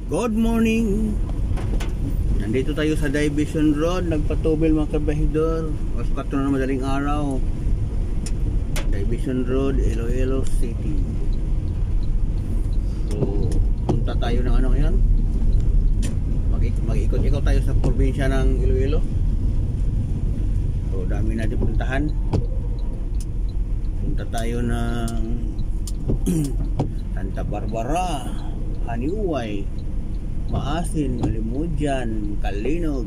Good morning. Nandito tayo sa Division Road, nagpatubil mga kabahidor. Alas 4 na madaling araw. Division Road, Iloilo City. So, punta tayo ng ano ngayon? Mag-ikot-ikot tayo sa probinsya ng Iloilo. So, dami natin puntahan. Punta tayo ng Santa Barbara, Haniuay, Maasin, Malimudyan, Kalinog,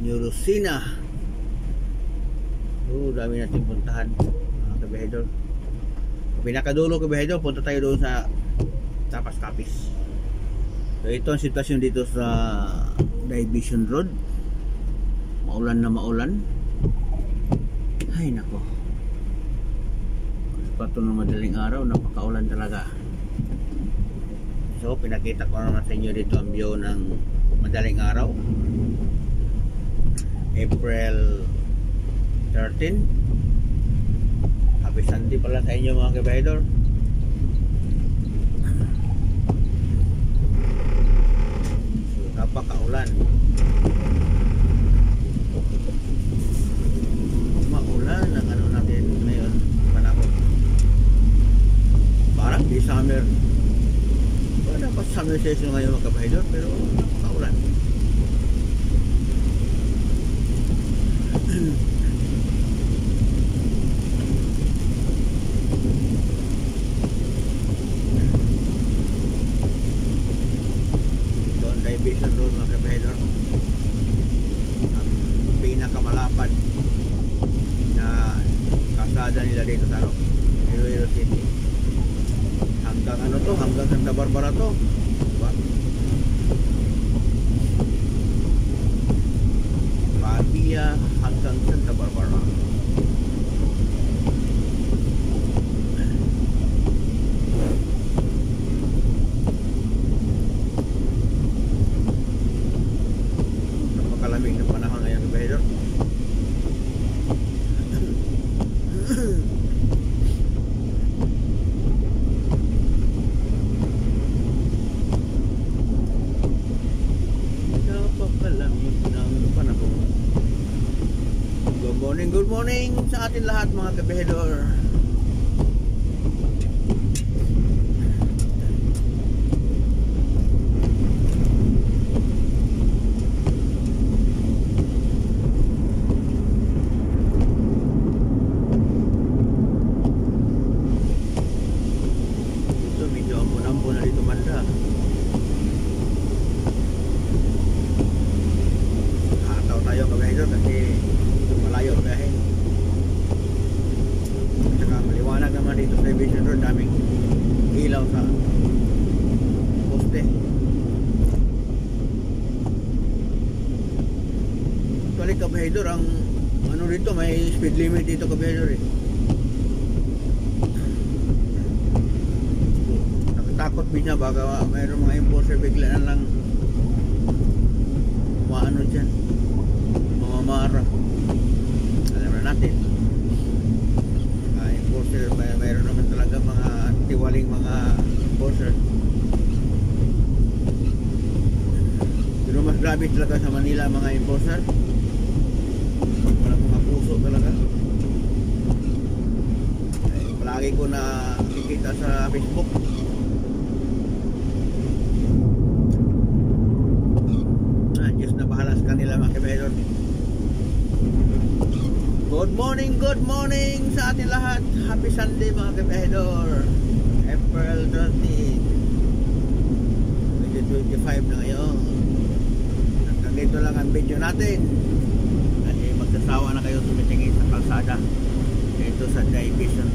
Nurusina. Dami natin puntahan mga kabahidor. Pinakadulo kabahidor, punta tayo doon sa Tapas Kapis. So ito ang sitwasyon dito sa Division Road. Maulan na maulan. Ay nako, pato ng madaling araw, napakaulan talaga. So pinakita ko naman sa inyo dito ang view ng madaling araw, April 13. Happy Sunday pala sa inyo mga kabahidor. So napakaulan, maulan ang ano natin ngayon, panahon parang di summer. Wala pa summer season ngayon mga kabahidor, pero napakaulan. Ito ang Division Road mga kabahidor, ang pinakamalapad na kasada nila dito sa Iloilo City. Hanggang ano to, hanggang Santa Barbara to, diba? Pavia hanggang Santa Barbara. Napakalamig ng panahon ngayon kabahidor. Good morning sa atin lahat mga kabahidor. Ito medyo ampun-ampun na dito banda. Hataw tayo kabahidor kasi malayo biyahe. Saka maliwanag naman dito sa Division Road, daming ilaw sa poste. Actually kabahidor, ang ano dito, may speed limit dito kabahidor eh. Nakatakot din niya, baka mayroong mga enforcer bigla na lang maano dyan, mamamara. Natin enforcer, mayroon naman talaga mga tiwaling mga enforcer, pero mas grabe talaga sa Manila mga enforcer. Walang mga puso talaga. Palagi ko na nakikita sa Facebook. Diyos na bahala sa kanila mga kabahidor. Good morning sa atin lahat. Happy Sunday mga kabahidor. April 13, 2025 na ngayon. Hanggang dito lang ang video natin, kasi magsasawa na kayo tumitingin sa kalsada dito sa Division